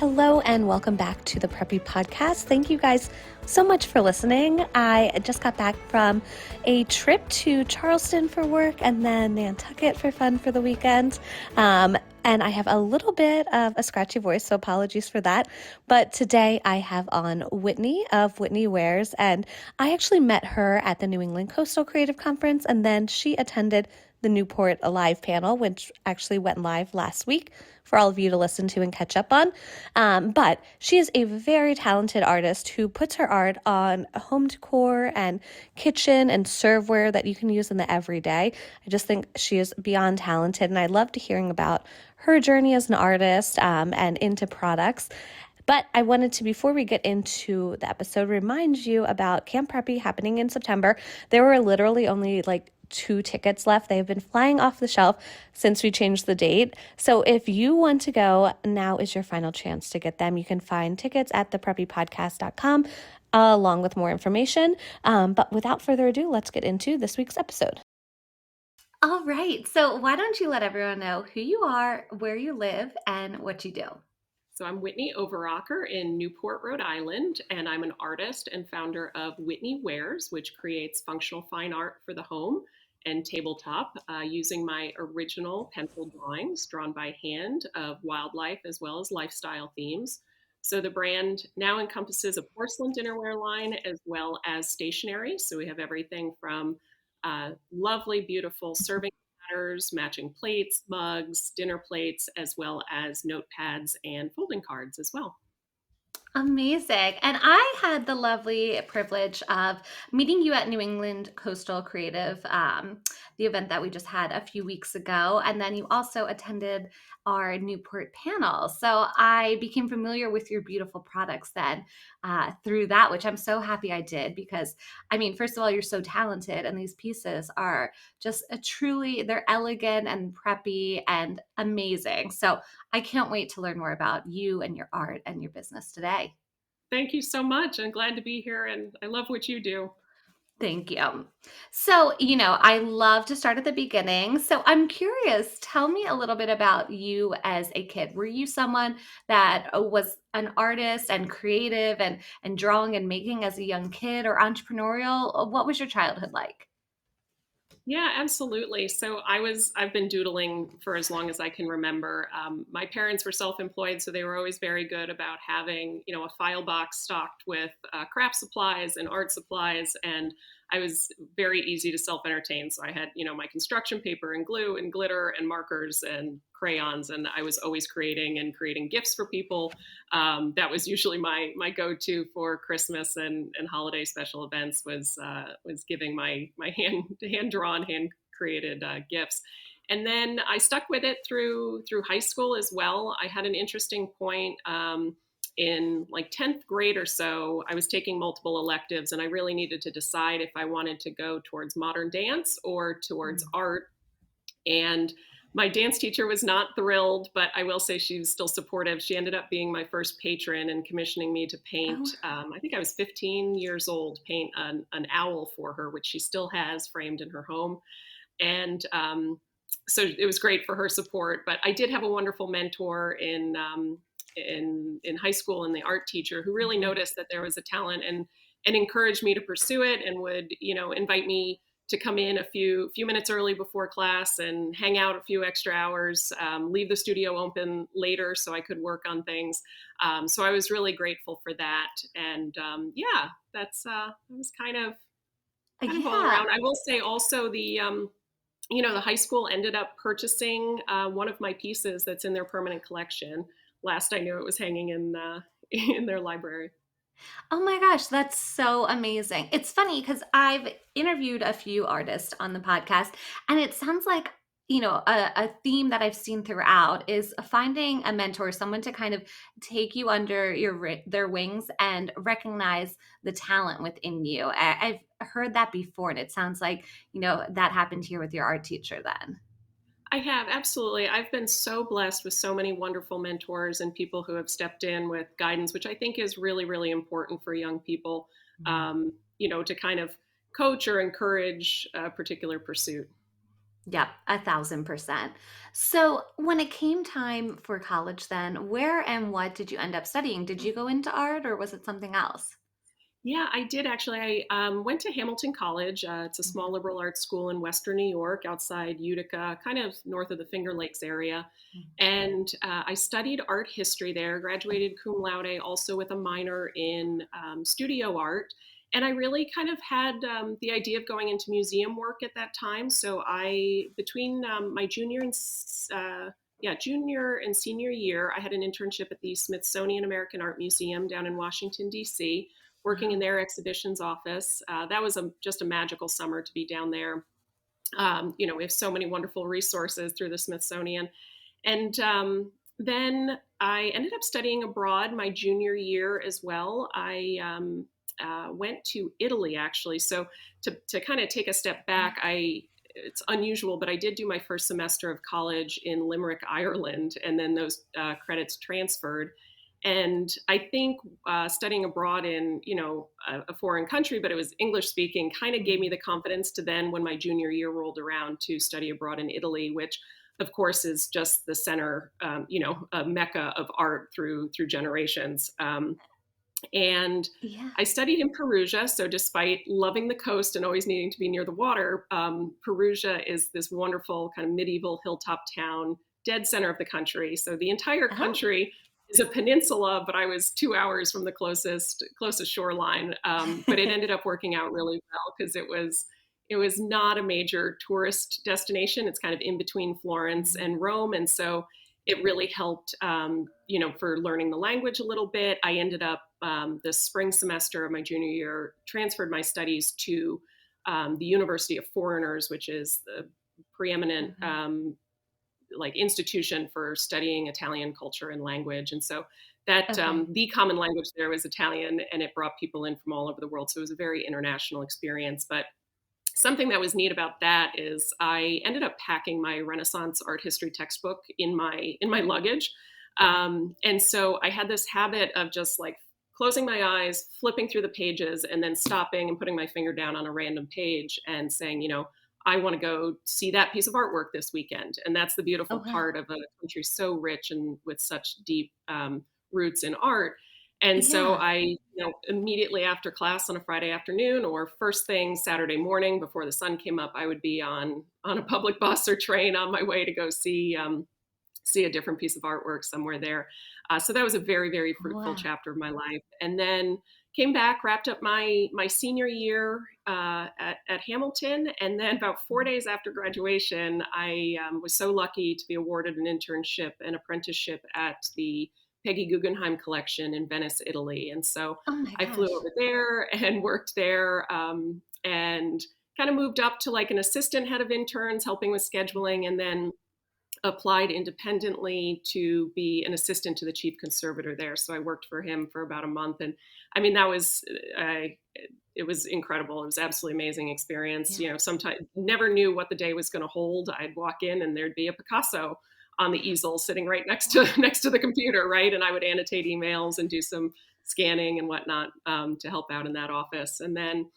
Hello and welcome back to the Preppy Podcast. Thank you guys so much for listening. I just got back from a trip to Charleston for work and then Nantucket for fun for the weekend. And I have a little bit of a scratchy voice, so apologies for that. But today I have on Whitney of Whitney Wares, and I actually met her at the New England Coastal Creative Conference, and then she attended the Newport Alive panel, which actually went live last week for all of you to listen to and catch up on. But she is a very talented artist who puts her art on home decor and kitchen and serveware that you can use in the everyday. I just think she is beyond talented, and I loved hearing about her journey as an artist and into products. But I wanted to, before we get into the episode, remind you about Camp Preppy happening in September. There were literally only 2 tickets left. They have been flying off the shelf since we changed the date. So if you want to go, now is your final chance to get them. You can find tickets at thepreppypodcast.com along with more information. But without further ado, let's get into this week's episode. All right. So why don't you let everyone know who you are, where you live, and what you do? So I'm Whitney Overacker in Newport, Rhode Island, and I'm an artist and founder of Whitney Wares, which creates functional fine art for the home and tabletop using my original pencil drawings drawn by hand of wildlife as well as lifestyle themes. So the brand now encompasses a porcelain dinnerware line as well as stationery. So we have everything from lovely, beautiful serving platters, matching plates, mugs, dinner plates, as well as notepads and folding cards as well. Amazing. And I had the lovely privilege of meeting you at New England Coastal Creative, the event that we just had a few weeks ago. And then you also attended our Newport panel. So I became familiar with your beautiful products then through that, which I'm so happy I did because, I mean, first of all, you're so talented and these pieces are just they're elegant and preppy and amazing. So I can't wait to learn more about you and your art and your business today. Thank you so much. I'm glad to be here and I love what you do. Thank you. So, I love to start at the beginning. So, I'm curious, tell me a little bit about you as a kid. Were you someone that was an artist and creative and drawing and making as a young kid or entrepreneurial? What was your childhood like? Yeah, absolutely. So I've been doodling for as long as I can remember. My parents were self-employed, so they were always very good about having, a file box stocked with craft supplies and art supplies. And I was very easy to self-entertain. So I had, my construction paper and glue and glitter and markers and crayons, and I was always creating gifts for people. That was usually my go-to for Christmas and holiday special events was giving my hand drawn, hand created gifts. And then I stuck with it through high school as well. I had an interesting point in 10th grade or so. I was taking multiple electives, and I really needed to decide if I wanted to go towards modern dance or towards art. And my dance teacher was not thrilled, but I will say she was still supportive. She ended up being my first patron and commissioning me to paint. I think I was 15 years old, paint an owl for her, which she still has framed in her home. And so it was great for her support. But I did have a wonderful mentor in high school, and the art teacher who really noticed that there was a talent and encouraged me to pursue it, and would invite me to come in a few minutes early before class and hang out a few extra hours, leave the studio open later so I could work on things. So I was really grateful for that. And that's it was kind of all Yeah. around. I will say also the high school ended up purchasing one of my pieces that's in their permanent collection. Last I knew, it was hanging in in their library. Oh my gosh, that's so amazing. It's funny because I've interviewed a few artists on the podcast, and it sounds like, a theme that I've seen throughout is finding a mentor, someone to kind of take you under their wings and recognize the talent within you. I've heard that before, and it sounds like, that happened here with your art teacher then. I have, absolutely. I've been so blessed with so many wonderful mentors and people who have stepped in with guidance, which I think is really, really important for young people, to kind of coach or encourage a particular pursuit. Yep, 1,000%. So when it came time for college, then where and what did you end up studying? Did you go into art or was it something else? Yeah, I did actually. I went to Hamilton College. It's a small Mhm. liberal arts school in Western New York, outside Utica, kind of north of the Finger Lakes area. And I studied art history there, graduated cum laude, also with a minor in studio art. And I really kind of had the idea of going into museum work at that time. So between my junior and senior year, I had an internship at the Smithsonian American Art Museum down in Washington, D.C., working in Wow. their exhibitions office. That was just a magical summer to be down there. We have so many wonderful resources through the Smithsonian. And then I ended up studying abroad my junior year as well. I went to Italy actually. So to kind of take a step back, it's unusual, but I did do my first semester of college in Limerick, Ireland, and then those credits transferred. And I think studying abroad in a foreign country, but it was English speaking, kind of gave me the confidence to then, when my junior year rolled around, to study abroad in Italy, which of course is just the center, a mecca of art through generations. And Yeah. I studied in Perugia. So, despite loving the coast and always needing to be near the water, Perugia is this wonderful kind of medieval hilltop town, dead center of the country. So, the entire Oh. country is a peninsula, but I was 2 hours from the closest shoreline. But it ended up working out really well because it was not a major tourist destination. It's kind of in between Florence Mhm. and Rome, and so it really helped, for learning the language a little bit. I ended up the spring semester of my junior year, transferred my studies to the University of Foreigners, which is the preeminent Mhm. like institution for studying Italian culture and language. And so that Okay. the common language there was Italian, and it brought people in from all over the world. So it was a very international experience. But something that was neat about that is I ended up packing my Renaissance art history textbook in my luggage, and so I had this habit of just like closing my eyes, flipping through the pages, and then stopping and putting my finger down on a random page and saying, I want to go see that piece of artwork this weekend. And that's the Oh, beautiful wow. part of a country so rich and with such deep roots in art. And so Yeah. immediately after class on a Friday afternoon or first thing Saturday morning before the sun came up, I would be on a public bus or train on my way to go see a different piece of artwork somewhere there. So that was a very, very fruitful Wow. chapter of my life. And then came back, wrapped up my senior year at Hamilton, and then about 4 days after graduation, I was so lucky to be awarded an internship and apprenticeship at the Peggy Guggenheim collection in Venice, Italy. And so Oh my I flew gosh. over there and worked there, and kind of moved up to like an assistant head of interns, helping with scheduling, and then applied independently to be an assistant to the chief conservator there. So I worked for him for about a month, and I mean it was incredible. It was absolutely amazing experience. Yeah. Sometimes never knew what the day was going to hold. I'd walk in and there'd be a Picasso on the easel sitting right next to Wow. next to the computer, right? And I would annotate emails and do some scanning and whatnot to help out in that office. And then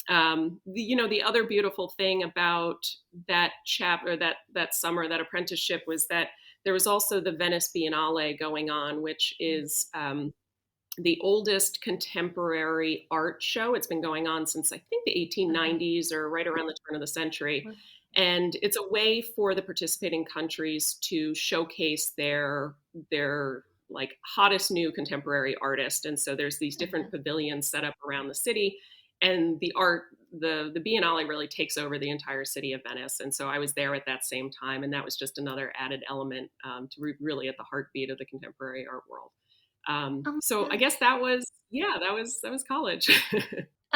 the other beautiful thing about that chapter, that summer, that apprenticeship, was that there was also the Venice Biennale going on, which is the oldest contemporary art show. It's been going on since I think the Okay. 1890s or right around the turn of the century. And it's a way for the participating countries to showcase their like hottest new contemporary artist. And so there's these different Okay. pavilions set up around the city, and the Biennale really takes over the entire city of Venice. And so I was there at that same time, and that was just another added element really at the heartbeat of the contemporary art world. Oh So my I guess gosh. that was college.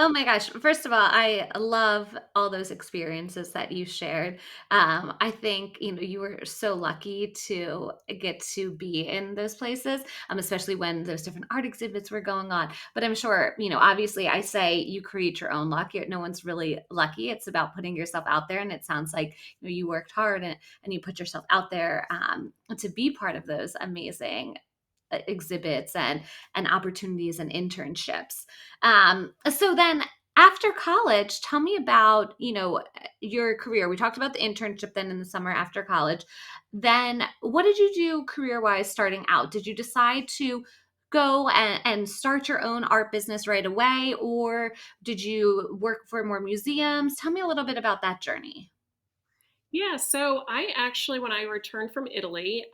Oh my gosh. First of all, I love all those experiences that you shared. I think, you were so lucky to get to be in those places, especially when those different art exhibits were going on. But I'm sure, obviously I say you create your own luck. No one's really lucky. It's about putting yourself out there. And it sounds like, you worked hard and you put yourself out there to be part of those amazing exhibits and opportunities and internships. So then after college, tell me about, your career. We talked about the internship then in the summer after college. Then what did you do career-wise starting out? Did you decide to go and start your own art business right away, or did you work for more museums? Tell me a little bit about that journey. Yeah, so I actually, when I returned from Italy,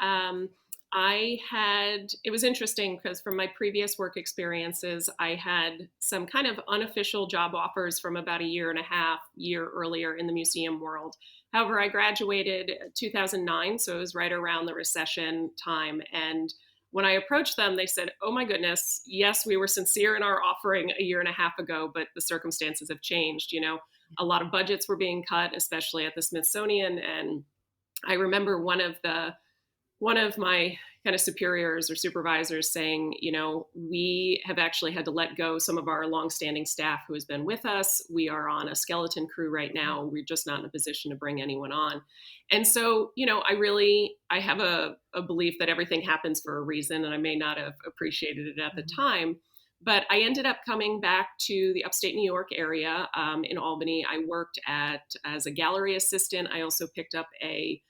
it was interesting because from my previous work experiences, I had some kind of unofficial job offers from about a year and a half, year earlier in the museum world. However, I graduated 2009, so it was right around the recession time. And when I approached them, they said, "Oh my goodness, yes, we were sincere in our offering a year and a half ago, but the circumstances have changed. A lot of budgets were being cut, especially at the Smithsonian." And I remember one of my kind of superiors or supervisors saying, we have actually had to let go some of our longstanding staff who has been with us. We are on a skeleton crew right now. We're just not in a position to bring anyone on. And so, I have a belief that everything happens for a reason, and I may not have appreciated it at the time. But I ended up coming back to the upstate New York area in Albany. I worked as a gallery assistant. I also picked up a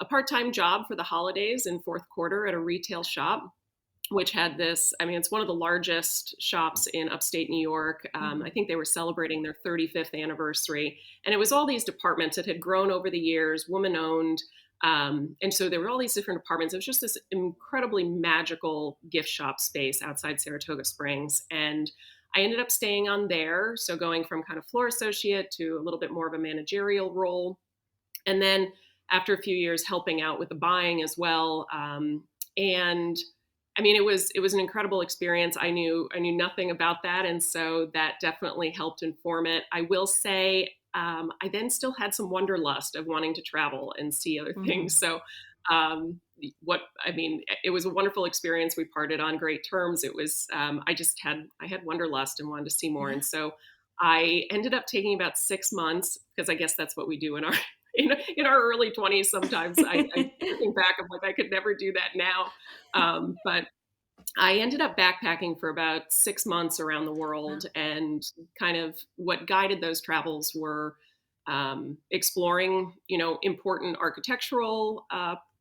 part-time job for the holidays in fourth quarter at a retail shop, which had it's one of the largest shops in upstate New York. I think they were celebrating their 35th anniversary. And it was all these departments that had grown over the years, woman owned. And so there were all these different departments. It was just this incredibly magical gift shop space outside Saratoga Springs. And I ended up staying on there. So going from kind of floor associate to a little bit more of a managerial role. And then after a few years helping out with the buying as well. And it was an incredible experience. I knew nothing about that. And so that definitely helped inform it. I will say, I then still had some wanderlust of wanting to travel and see other things. So, it was a wonderful experience. We parted on great terms. It was, I had wanderlust and wanted to see more. Yeah. And so I ended up taking about 6 months, because I guess that's what we do in our in our early 20s. Sometimes I looking back, I'm like, I could never do that now. But I ended up backpacking for about 6 months around the Wow. world, and kind of what guided those travels were exploring, important architectural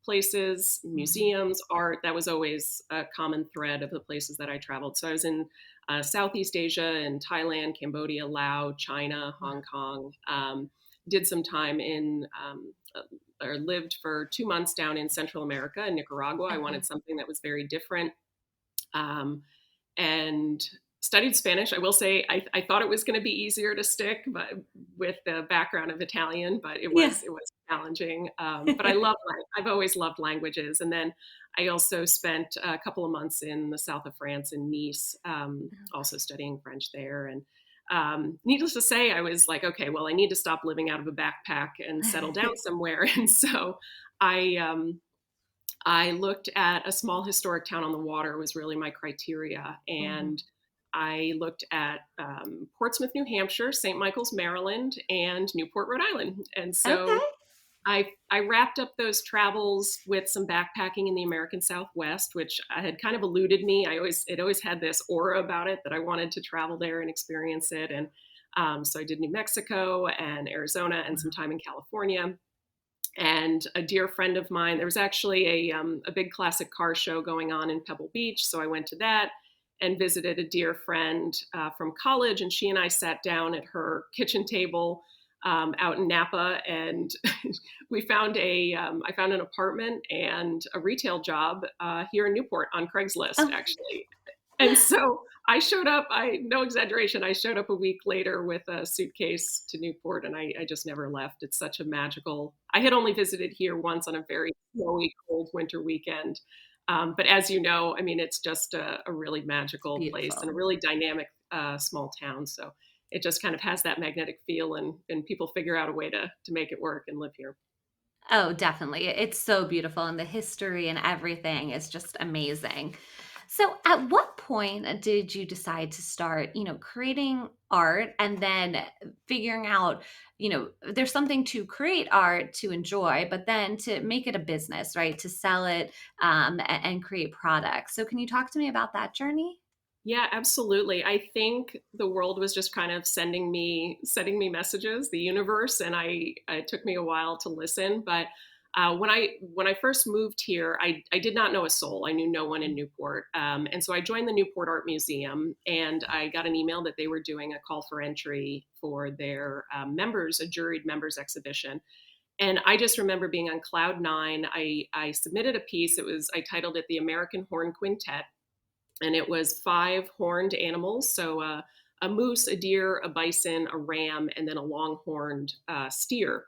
places, Mhm. museums, art. That was always a common thread of the places that I traveled. So I was in Southeast Asia, in Thailand, Cambodia, Laos, China, Hong Kong. Did some time or lived for 2 months down in Central America, in Nicaragua. I Okay. wanted something that was very different, um, and studied Spanish. I will say I thought it was going to be easier to stick, but with the background of Italian, but Yeah. it was challenging. But I've always loved languages. And then I also spent a couple of months in the south of France, in Nice, also studying French there. And needless to say, I was like, okay, well, I need to stop living out of a backpack and settle down somewhere. And so I I looked at a small historic town on the water, was really my criteria. Mhm. And I looked at Portsmouth, New Hampshire, St. Michael's, Maryland, and Newport, Rhode Island. And Okay. so I wrapped up those travels with some backpacking in the American Southwest, which I had kind of eluded me. It always had this aura about it that I wanted to travel there and experience it. And so I did New Mexico and Arizona and some time in California. And a dear friend of mine, there was actually a big classic car show going on in Pebble Beach. So I went to that and visited a dear friend from college. And she and I sat down at her kitchen table out in Napa. And I found an apartment and a retail job here in Newport on Craigslist, Oh. actually. And so I showed up, no exaggeration, I showed up a week later with a suitcase to Newport, and I just never left. It's such a magical, I had only visited here once on a very snowy, cold winter weekend. But as you know, it's just a really It's magical place and a beautiful. really dynamic small town. So it just kind of has that magnetic feel, and people figure out a way to make it work and live here. Oh, definitely. It's so beautiful, and the history and everything is just amazing. So, at what point did you decide to start, creating art and then figuring out, there's something to create art to enjoy, but then to make it a business, right? To sell it and create products. So, can you talk to me about that journey? Yeah, absolutely. I think the world was just kind of sending me messages, the universe, and it took me a while to listen. But when I first moved here, I did not know a soul. I knew no one in Newport, and so I joined the Newport Art Museum, and I got an email that they were doing a call for entry for their members, a juried members exhibition. And I just remember being on cloud nine. I submitted a piece. I titled it "The American Horn Quintet," and it was five horned animals. So a moose, a deer, a bison, a ram, and then a longhorned steer.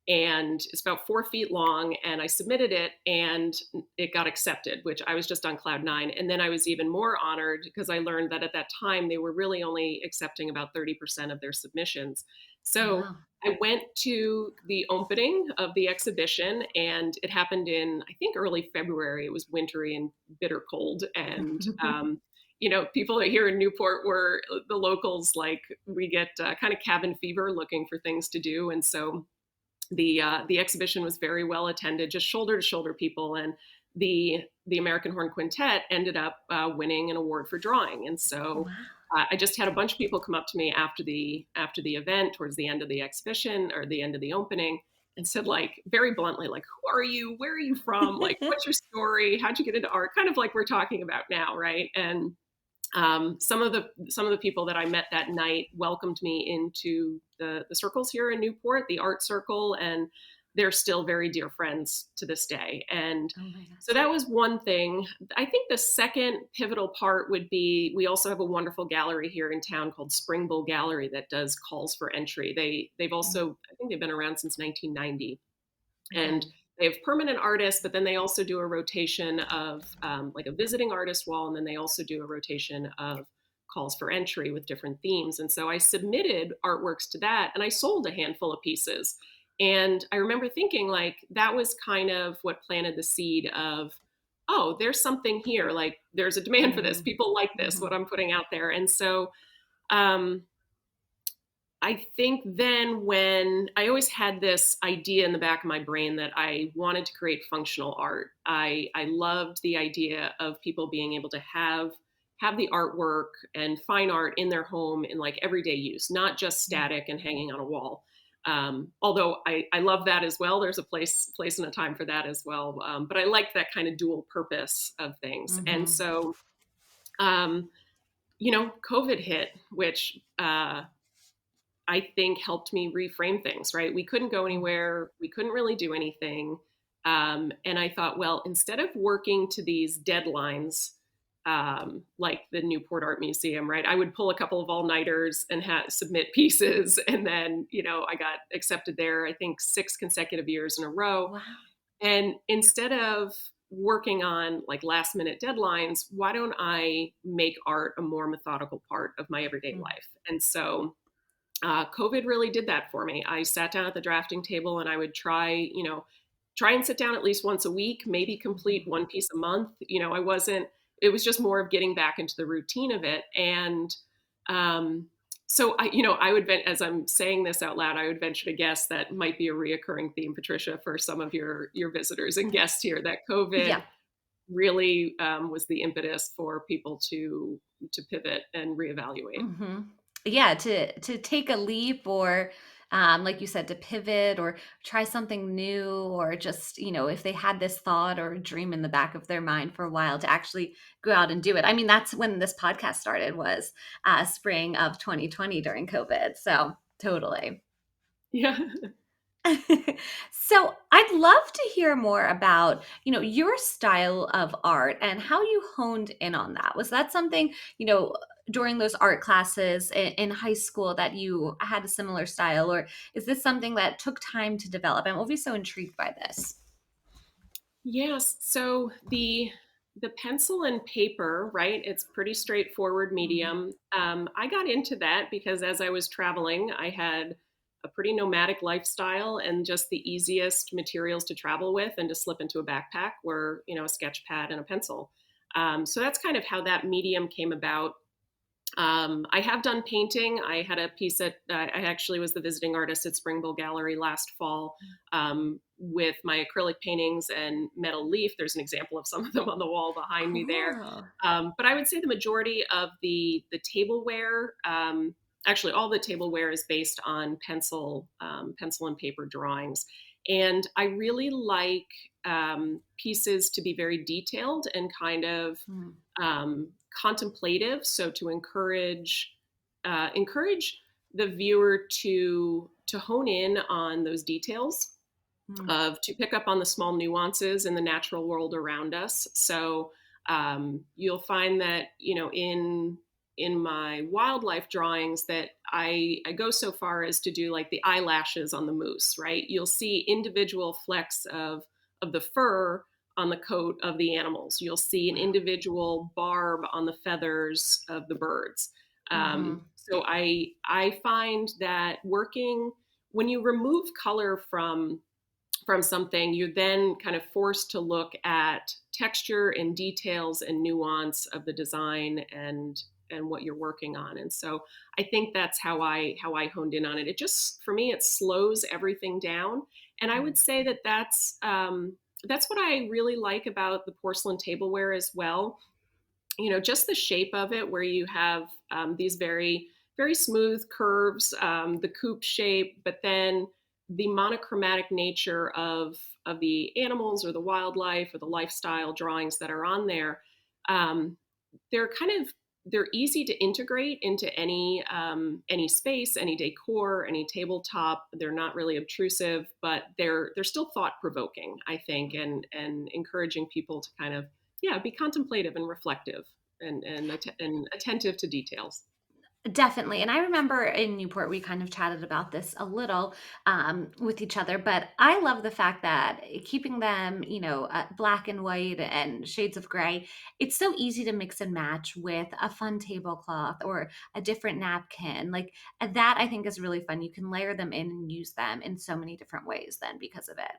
And it's about 4 feet long. And I submitted it, and it got accepted, which I was just on cloud nine. And then I was even more honored because I learned that at that time they were really only accepting about 30% of their submissions. So Wow. I went to the opening of the exhibition, and it happened in, I think, early February. It was wintry and bitter cold. And, people here in Newport were the locals, like we get kind of cabin fever looking for things to do. And so the exhibition was very well attended, just shoulder to shoulder people, and the American Horn Quintet ended up winning an award for drawing. And so Wow. I just had a bunch of people come up to me after the event, towards the end of the exhibition or the end of the opening, and said, like, very bluntly, like, "Who are you? Where are you from? Like, what's your story? How'd you get into art?" Kind of like we're talking about now, right? And some of the people that I met that night welcomed me into the circles here in Newport, the art circle, and they're still very dear friends to this day. And Oh my so gosh. that was one thing. I think the second pivotal part would be, we also have a wonderful gallery here in town called Spring Bull Gallery that does calls for entry. They've also, I think they've been around since 1990, and Okay. they have permanent artists, but then they also do a rotation of like a visiting artist wall, and then they also do a rotation of calls for entry with different themes. And so I submitted artworks to that, and I sold a handful of pieces. And I remember thinking, like, that was kind of what planted the seed of, oh, there's something here. Like, there's a demand for this. Mm-hmm. People like this, Mm-hmm. what I'm putting out there. And so um, I think then, when I always had this idea in the back of my brain that I wanted to create functional art. I loved the idea of people being able to have the artwork and fine art in their home in like everyday use, not just static and hanging on a wall. Although I love that as well. There's a place and a time for that as well. But I like that kind of dual purpose of things. And Mm-hmm. so um, COVID hit, which I think helped me reframe things, right? We couldn't go anywhere. We couldn't really do anything. And I thought, well, instead of working to these deadlines, like the Newport Art Museum, right? I would pull a couple of all-nighters and submit pieces. And then, I got accepted there, I think 6 consecutive years in a row. Wow. And instead of working on like last minute deadlines, why don't I make art a more methodical part of my everyday life? And so COVID really did that for me. I sat down at the drafting table, and I would try and sit down at least once a week, maybe complete Mm-hmm. one piece a month. It was just more of getting back into the routine of it. And so I would, as I'm saying this out loud, I would venture to guess that might be a reoccurring theme, Patricia, for some of your visitors and guests here, that COVID Yeah. really was the impetus for people to pivot and reevaluate. Hmm. Yeah, to take a leap or like you said, to pivot or try something new, or just, if they had this thought or dream in the back of their mind for a while, to actually go out and do it. I mean, that's when this podcast started, was spring of 2020 during COVID. So totally. Yeah. So I'd love to hear more about, your style of art and how you honed in on that. Was that something, during those art classes in high school, that you had a similar style, or is this something that took time to develop? I'm always so intrigued by this. Yes. So the pencil and paper, right? It's pretty straightforward Mhm. medium. I got into that because as I was traveling, I had a pretty nomadic lifestyle, and just the easiest materials to travel with and to slip into a backpack were, a sketch pad and a pencil. So that's kind of how that medium came about. I have done painting. I had a piece at, I actually was the visiting artist at Spring Bowl Gallery last fall with my acrylic paintings and metal leaf. There's an example of some of them on the wall behind me there. Cool. But I would say the majority of the tableware, actually all the tableware is based on pencil and paper drawings. And I really like pieces to be very detailed and kind of um, contemplative. So to encourage the viewer to hone in on those details, of to pick up on the small nuances in the natural world around us. So you'll find that in my wildlife drawings that I go so far as to do like the eyelashes on the moose, right? You'll see individual flecks of the fur on the coat of the animals. You'll see an individual barb on the feathers of the birds. So I find that working when you remove color from something, you're then kind of forced to look at texture and details and nuance of the design and what you're working on. And so I think that's how I honed in on it. It just, for me, it slows everything down. And I would say that that's what I really like about the porcelain tableware as well. Just the shape of it, where you have these very, very smooth curves, the coupe shape, but then the monochromatic nature of the animals or the wildlife or the lifestyle drawings that are on there. Um, they're easy to integrate into any space, any decor, any tabletop. They're not really obtrusive, but they're still thought provoking, I think, and encouraging people to kind of be contemplative and reflective and attentive to details. Definitely. And I remember in Newport, we kind of chatted about this a little with each other, but I love the fact that keeping them, black and white and shades of gray, it's so easy to mix and match with a fun tablecloth or a different napkin. Like that, I think is really fun. You can layer them in and use them in so many different ways then because of it.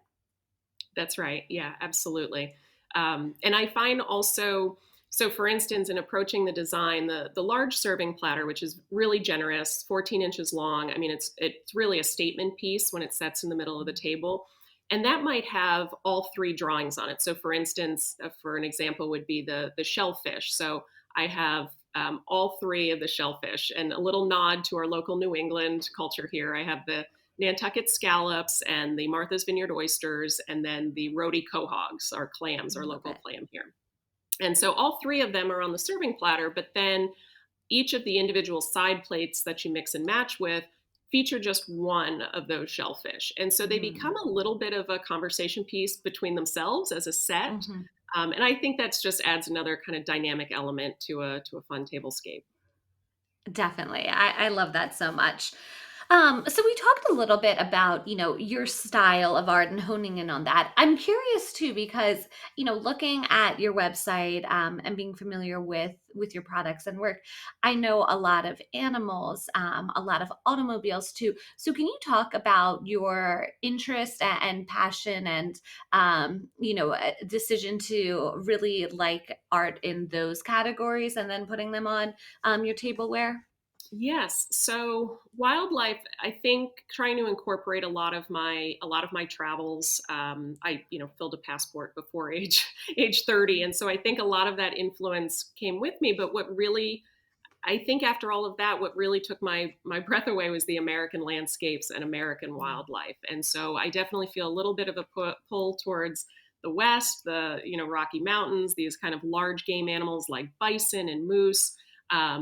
That's right. Yeah, absolutely. And I find also, so for instance, in approaching the design, the large serving platter, which is really generous, 14 inches long. I mean, it's really a statement piece when it sets in the middle of the table. And that might have all three drawings on it. So for instance, for an example would be the shellfish. So I have all three of the shellfish, and a little nod to our local New England culture here. I have the Nantucket scallops and the Martha's Vineyard oysters, and then the Rhodey quahogs, our clams, our Love local it. clam here. And so all three of them are on the serving platter, but then each of the individual side plates that you mix and match with feature just one of those shellfish. And so they become Mm. a little bit of a conversation piece between themselves as a set. Mhm. And I think that's just adds another kind of dynamic element to a fun tablescape. Definitely. I love that so much. So we talked a little bit about, your style of art and honing in on that. I'm curious too, because, looking at your website, and being familiar with your products and work, I know a lot of animals, a lot of automobiles too. So can you talk about your interest and passion and, a decision to really like art in those categories and then putting them on, your tableware? Yes. So wildlife, I think trying to incorporate a lot of my travels. I filled a passport before age 30, and so I think a lot of that influence came with me. But what really, I think after all of that, what really took my breath away was the American landscapes and American wildlife. And so I definitely feel a little bit of a pull towards the West, the Rocky Mountains, these kind of large game animals like bison and moose.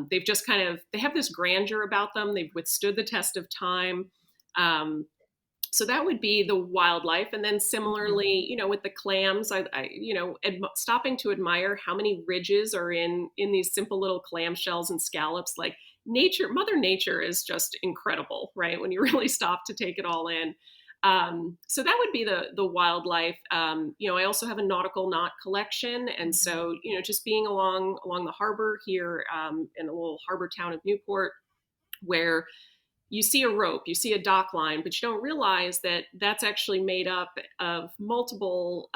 They've just they have this grandeur about them. They've withstood the test of time. Um, so that would be the wildlife. And then Mhm. similarly, with the clams, stopping to admire how many ridges are in these simple little clam shells and scallops. Like Mother Nature is just incredible, right? When you really stop to take it all in. So that would be the wildlife. I also have a nautical knot collection, and Mhm. so just being along the harbor here in a little harbor town of Newport, where you see a rope, you see a dock line, but you don't realize that that's actually made up of multiple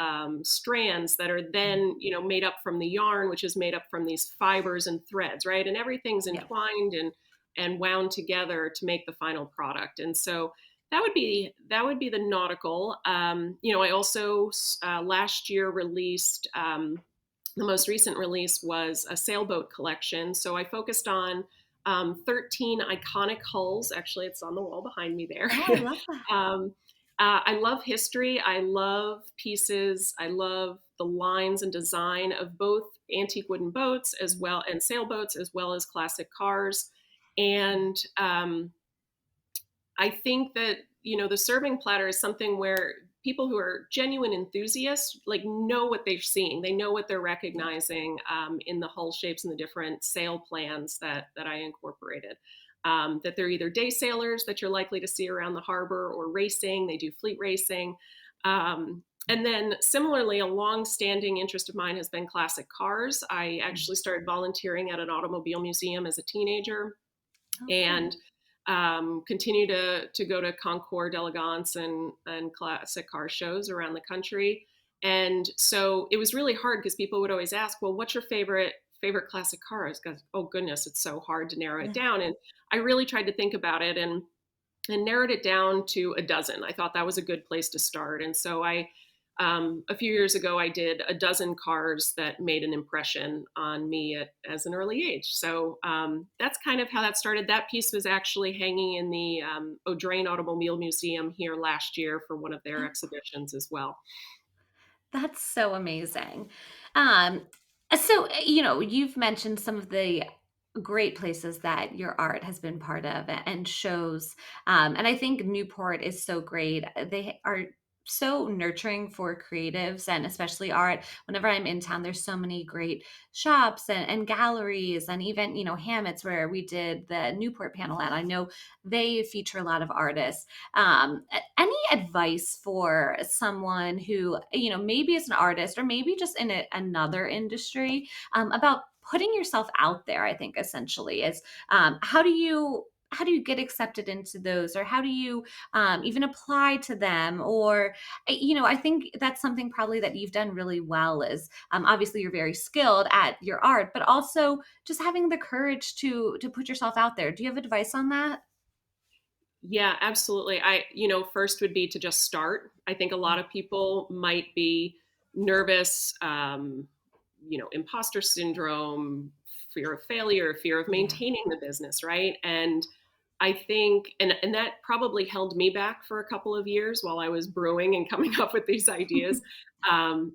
strands that are then, made up from the yarn, which is made up from these fibers and threads, right? And everything's Yep. entwined and wound together to make the final product. And so that would be the nautical. I also last year released. The most recent release was a sailboat collection. So I focused on 13 iconic hulls. Actually, it's on the wall behind me there. Oh, I love that. I love history. I love pieces. I love the lines and design of both antique wooden boats as well and sailboats as well as classic cars. And I think that, the serving platter is something where people who are genuine enthusiasts like know what they're seeing. They know what they're recognizing in the hull shapes and the different sail plans that I incorporated. That they're either day sailors that you're likely to see around the harbor or racing. They do fleet racing. And then similarly, a long-standing interest of mine has been classic cars. I actually started volunteering at an automobile museum as a teenager, Okay. and continue to go to concours d'elegance and classic car shows around the country. And so it was really hard because people would always ask, well, what's your favorite classic car? I was going, oh goodness, it's so hard to narrow it down. And I really tried to think about it and narrowed it down to a dozen. I thought that was a good place to start. And so a few years ago, I did a dozen cars that made an impression on me as an early age. So that's kind of how that started. That piece was actually hanging in the Audrain Automobile Museum here last year for one of their exhibitions as well. That's so amazing. Um, so, you've mentioned some of the great places that your art has been part of and shows. And I think Newport is so great. They are so nurturing for creatives and especially art. Whenever I'm in town, there's so many great shops and galleries and even, Hammett's where we did the Newport panel at. I know they feature a lot of artists. Any advice for someone who, maybe is an artist or maybe just in another industry about putting yourself out there? I think essentially is how do you get accepted into those, or how do you even apply to them? Or I think that's something probably that you've done really well is obviously you're very skilled at your art, but also just having the courage to put yourself out there. Do you have advice on that? Yeah, absolutely. First would be to just start. I think a lot of people might be nervous, imposter syndrome, fear of failure, fear of Yeah. maintaining the business, right? And I think, and that probably held me back for a couple of years while I was brewing and coming up with these ideas.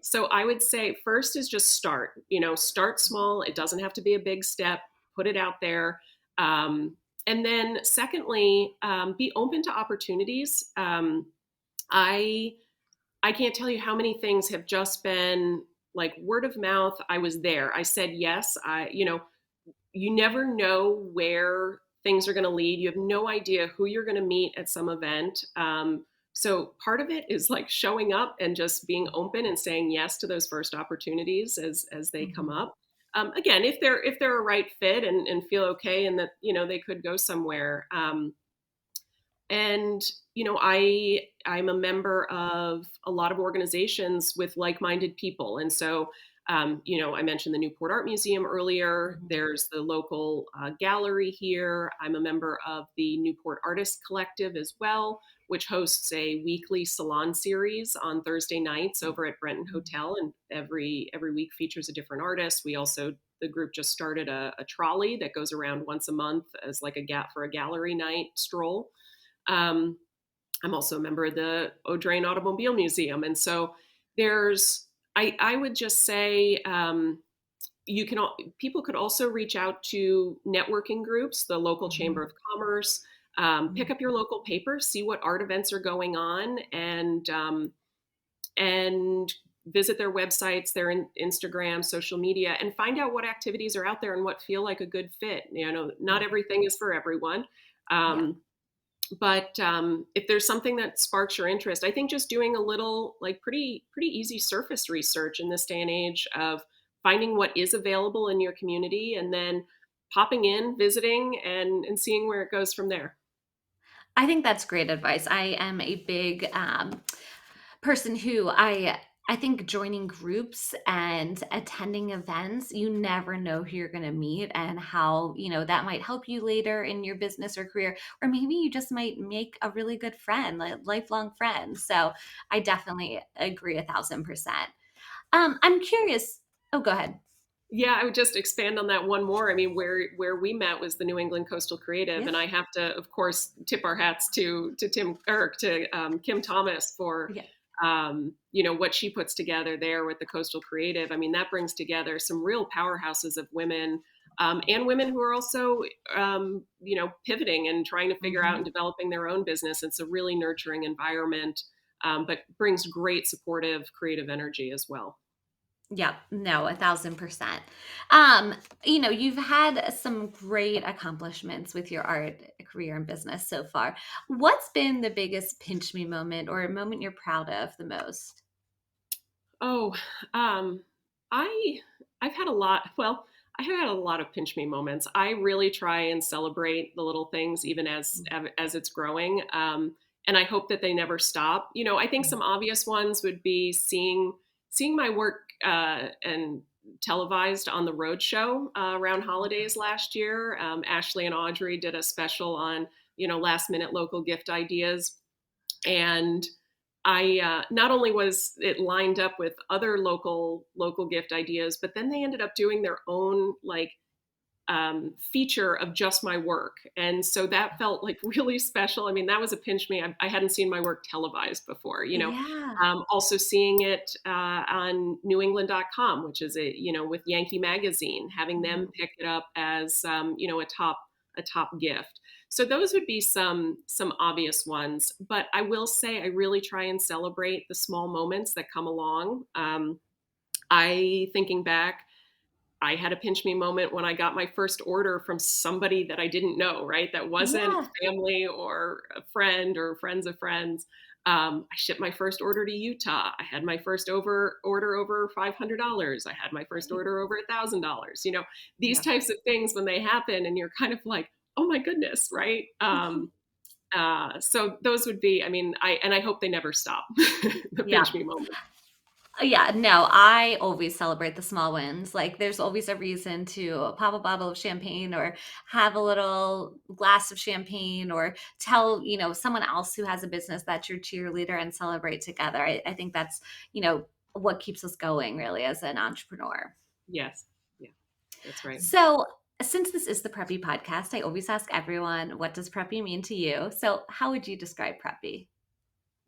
So I would say first is just start, start small. It doesn't have to be a big step, put it out there. And then secondly, be open to opportunities. I I can't tell you how many things have just been like word of mouth. I was there. I said yes. You never know where things are going to lead. You have no idea who you're going to meet at some event. So part of it is like showing up and just being open and saying yes to those first opportunities as they come Mhm. up. Again, if they're a right fit and feel okay and that they could go somewhere. And I'm a member of a lot of organizations with like-minded people, and so I mentioned the Newport Art Museum earlier. Mhm. There's the local gallery here. I'm a member of the Newport Artist Collective as well, which hosts a weekly salon series on Thursday nights over at Brenton Hotel, and every week features a different artist. The group just started a trolley that goes around once a month as like a gap for a gallery night stroll. um, I'm also a member of the Audrain Automobile Museum. And so I would just say, people could also reach out to networking groups, the local Chamber Mhm. of Commerce, pick Mhm. up your local paper, see what art events are going on, and visit their websites, their Instagram, social media, and find out what activities are out there and what feel like a good fit. Not Yeah. everything is for everyone. Yeah. Um, but if there's something that sparks your interest, I think just doing a little like pretty easy surface research in this day and age of finding what is available in your community and then popping in, visiting, and seeing where it goes from there. I think that's great advice. I am a big person who I think joining groups and attending events, you never know who you're going to meet and how, that might help you later in your business or career, or maybe you just might make a really good friend, like lifelong friend. So I definitely agree 1,000%. I'm curious. Oh, go ahead. Yeah, I would just expand on that one more. I mean, where we met was the New England Coastal Creative, Yeah. and I have to, of course, tip our hats to Tim or to Kim Thomas for Yeah. what she puts together there with the Coastal Creative. I mean, that brings together some real powerhouses of women. And women who are also, pivoting and trying to figure out Mhm. and developing their own business. It's a really nurturing environment, but brings great supportive creative energy as well. Yeah, no, 1,000%. You've had some great accomplishments with your art career and business so far. What's been the biggest pinch me moment or a moment you're proud of the most? Oh, um, I I've had a lot. Well, I have had a lot of pinch me moments. I really try and celebrate the little things, even as it's growing. And I hope that they never stop. I think some obvious ones would be seeing my work and televised on the road show around holidays last year. Ashley and Audrey did a special on last minute local gift ideas, and I not only was it lined up with other local gift ideas, but then they ended up doing their own feature of just my work, and so that felt like really special. I mean, that was a pinch me. I hadn't seen my work televised before. Yeah. Also seeing it on NewEngland.com, which is with Yankee Magazine, having them Mhm. pick it up as a top gift. So those would be some obvious ones, but I will say I really try and celebrate the small moments that come along. I thinking back, I had a pinch me moment when I got my first order from somebody that I didn't know, right? That wasn't Yeah. family or a friend or friends of friends. I shipped my first order to Utah. I had my first order over $500. I had my first Right. order over $1,000. These Yeah. types of things when they happen, and you're kind of like, oh my goodness, right? So those would be. I mean, I hope they never stop. The pinch Yeah. me moment. Yeah, no, I always celebrate the small wins. Like, there's always a reason to pop a bottle of champagne or have a little glass of champagne or tell, someone else who has a business that's your cheerleader and celebrate together. I think that's, what keeps us going really as an entrepreneur. Yes, yeah, that's right. So, since this is the Preppy podcast, I always ask everyone, what does preppy mean to you? So, how would you describe preppy?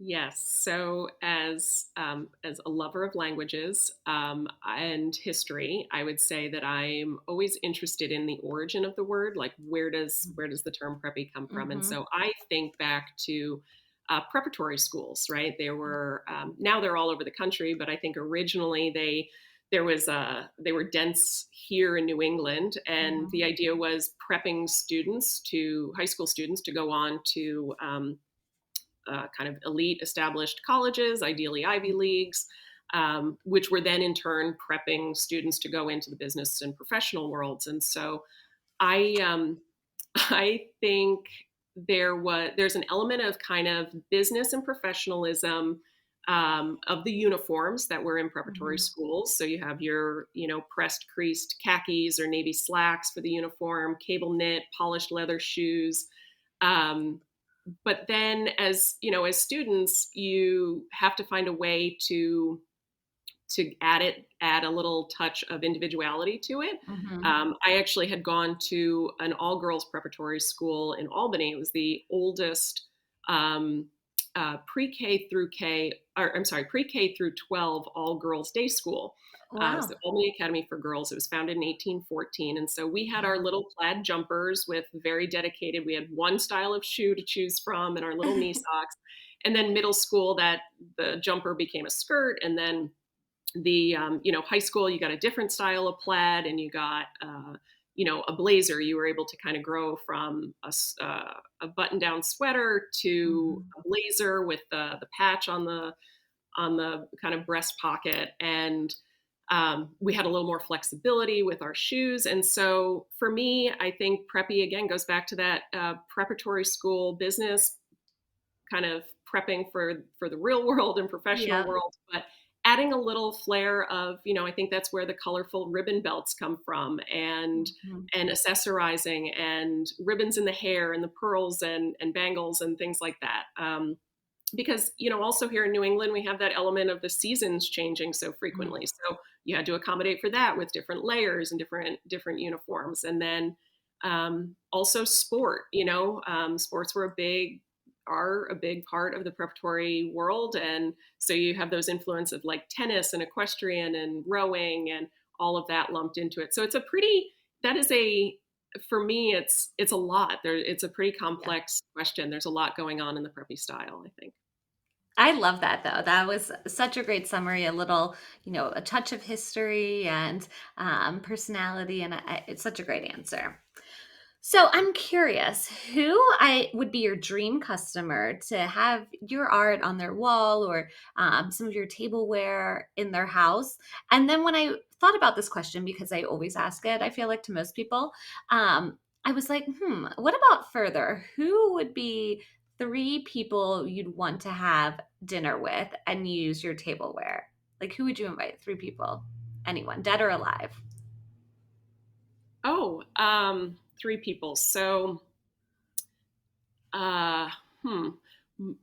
Yes. So, as a lover of languages and history, I would say that I'm always interested in the origin of the word. Like, where does the term preppy come from? And Mm-hmm. so, I think back to preparatory schools. Right? There were now they're all over the country, but I think originally they were dense here in New England, and the Hmm. idea was prepping high school students to go on to kind of elite established colleges, ideally Ivy Leagues, which were then in turn prepping students to go into the business and professional worlds. And so I I think there's an element of kind of business and professionalism of the uniforms that were in preparatory Hmm. schools. So you have your pressed creased khakis or navy slacks for the uniform, cable knit, polished leather shoes. Um, but then as students, you have to find a way to add a little touch of individuality to it. Hmm. I actually had gone to an all girls preparatory school in Albany. It was the oldest um, pre-K through K, or I'm sorry, pre-K through 12 all girls day school. It was Wow. the Albany Academy for Girls. It was founded in 1814. And so we had our little plaid jumpers with very dedicated, we had one style of shoe to choose from and our little knee socks. And then middle school, that the jumper became a skirt. And then the high school, you got a different style of plaid, and you got a blazer. You were able to kind of grow from a button down sweater to Mhm. a blazer with the patch on the kind of breast pocket. And We had a little more flexibility with our shoes. And so for me, I think Preppy, again, goes back to that preparatory school business, kind of prepping for the real world and professional Yeah. world, but adding a little flair of, I think that's where the colorful ribbon belts come from, Mhm. and accessorizing and ribbons in the hair and the pearls and bangles and things like that. Because, also here in New England, we have that element of the seasons changing so Mhm. frequently. So you had to accommodate for that with different layers and different uniforms. And then also sport, sports are a big part of the preparatory world. And so you have those influence of like tennis and equestrian and rowing and all of that lumped into it. So that is for me, it's a lot. It's a pretty Yeah. complex question. There's a lot going on in the preppy style, I think. I love that though. That was such a great summary, a little, a touch of history and personality, and it's such a great answer. So I'm curious, who I would be your dream customer to have your art on their wall or some of your tableware in their house? And then when I thought about this question, because I always ask it, I feel like to most people, I was like, what about further? Who would be three people you'd want to have dinner with and use your tableware? Like, who would you invite? Three people, anyone, dead or alive? Oh, three people. So, uh, hmm,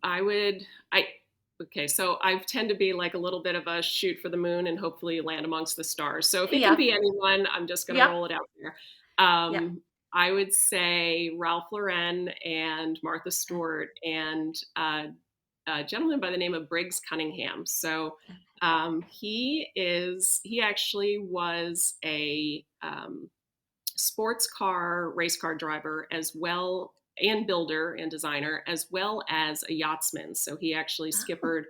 I would, I, okay, so I tend to be like a little bit of a shoot for the moon and hopefully land amongst the stars. So if it can Yep. be anyone, I'm just going to Yep. roll it out there. Yep. I would say Ralph Lauren and Martha Okay. Stewart and a gentleman by the name of Briggs Cunningham. So he actually was a sports car, race car driver, as well, and builder and designer, as well as a yachtsman. So he actually Oh. skippered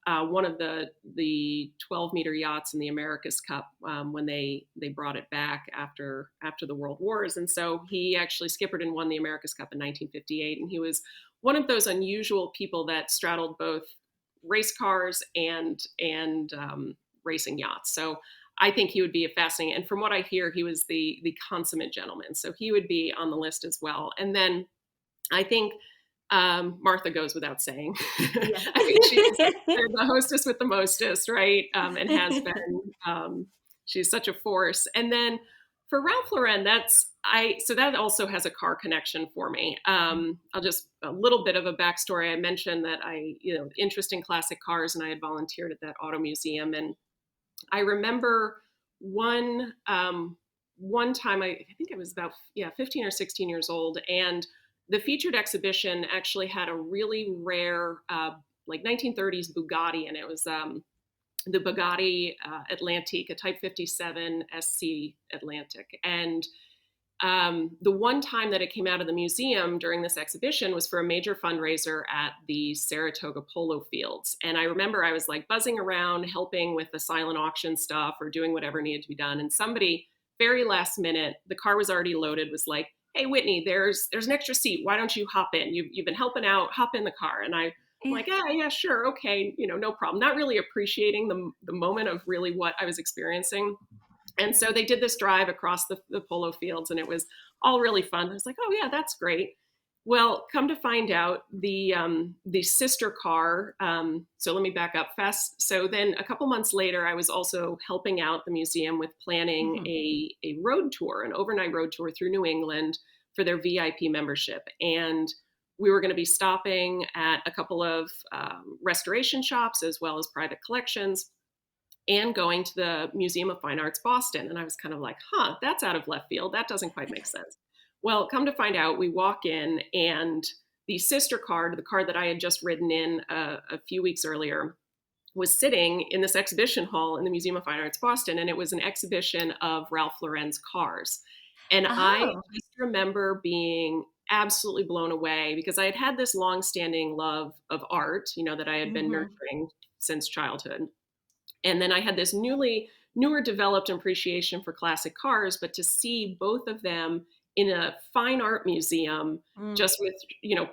one of the 12-meter yachts in the America's Cup when they brought it back after the World Wars. And so he actually skippered and won the America's Cup in 1958. And he was one of those unusual people that straddled both race cars and racing yachts. So I think he would be a fascinating. And from what I hear, he was the consummate gentleman. So he would be on the list as well. And then I think Martha goes without saying. Yeah. I mean, she's the hostess with the mostest, right? And has been. She's such a force. And then for Ralph Lauren, so that also has a car connection for me. I'll just a little bit of a backstory. I mentioned that interest in classic cars, and I had volunteered at that auto museum, and I remember one time I think I was about 15 or 16 years old, and the featured exhibition actually had a really rare like 1930s Bugatti, and it was the Bugatti Atlantique, a Type 57 SC Atlantic, and the one time that it came out of the museum during this exhibition was for a major fundraiser at the Saratoga Polo Fields. And I remember I was like buzzing around, helping with the silent auction stuff or doing whatever needed to be done. And somebody, very last minute, the car was already loaded, was like, "Hey, Whitney, there's an extra seat. Why don't you hop in? You've been helping out. Hop in the car." And I'm Yeah. like, yeah, sure, okay, no problem. Not really appreciating the moment of really what I was experiencing. And so they did this drive across the polo fields, and it was all really fun. I was like, "Oh yeah, that's great." Well, come to find out, the sister car. So let me back up fast. So then a couple months later, I was also helping out the museum with planning Mhm. a road tour, an overnight road tour through New England for their VIP membership, and we were going to be stopping at a couple of restoration shops as well as private collections, and going to the Museum of Fine Arts Boston. And I was kind of like, that's out of left field. That doesn't quite make sense. Well, come to find out, we walk in, and the sister card, the card that I had just ridden in a few weeks earlier, was sitting in this exhibition hall in the Museum of Fine Arts Boston. And it was an exhibition of Ralph Lauren's cars. And I Oh. just remember being absolutely blown away because I had had this long-standing love of art, that I had been Mhm. nurturing since childhood. And then I had this newer developed appreciation for classic cars, but to see both of them in a fine art museum, Mm. just with,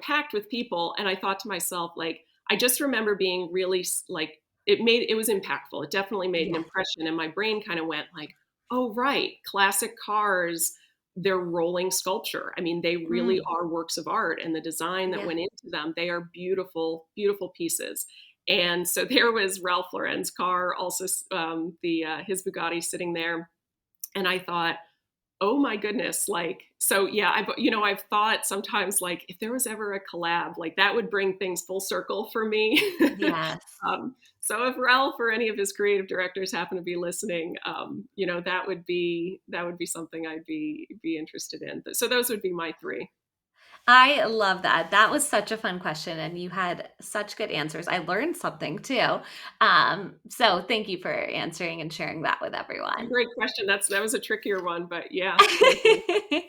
packed with people. And I thought to myself, like, I just remember being really like it was impactful. It definitely made an Yeah. impression, and my brain kind of went like, oh, right, classic cars, they're rolling sculpture. I mean, they really Mm. are works of art, and the design that Yeah. went into them, they are beautiful, beautiful pieces. And so there was Ralph Lauren's car, also the his Bugatti sitting there, and I thought, oh my goodness, like, so yeah, I've thought sometimes, like, if there was ever a collab, like, that would bring things full circle for me. Yes. So if Ralph or any of his creative directors happen to be listening, that would be something I'd be interested in. So those would be my three. I love that. That was such a fun question, and you had such good answers. I learned something too. So thank you for answering and sharing that with everyone. Great question. That was a trickier one, but yeah, thank you.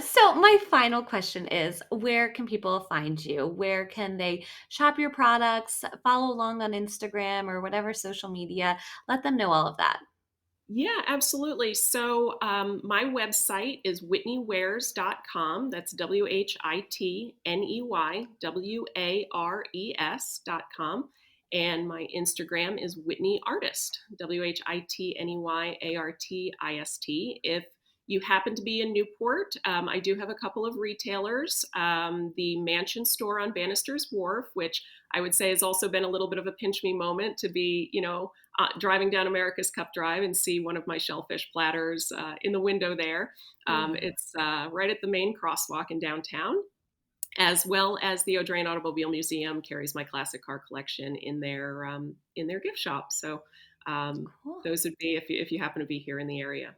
So my final question is, where can people find you? Where can they shop your products, follow along on Instagram or whatever social media? Let them know all of that. Yeah, absolutely. So my website is whitneywares.com. That's WhitneyWares.com. And my Instagram is Whitney Artist, WhitneyArtist. If you happen to be in Newport, I do have a couple of retailers. The Mansion store on Bannister's Wharf, which I would say has also been a little bit of a pinch me moment to be, driving down America's Cup Drive and see one of my shellfish platters in the window there. Mm. It's right at the main crosswalk in downtown, as well as the O'Drain Automobile Museum carries my classic car collection in their gift shop. So Cool. those would be if you happen to be here in the area.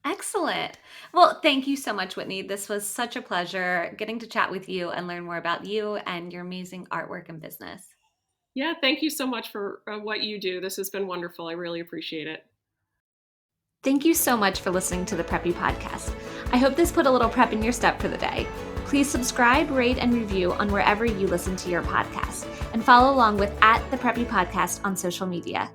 Excellent. Well, thank you so much, Whitney. This was such a pleasure getting to chat with you and learn more about you and your amazing artwork and business. Yeah, thank you so much for what you do. This has been wonderful. I really appreciate it. Thank you so much for listening to the Preppy Podcast. I hope this put a little prep in your step for the day. Please subscribe, rate, and review on wherever you listen to your podcast, and follow along with @the Preppy Podcast on social media.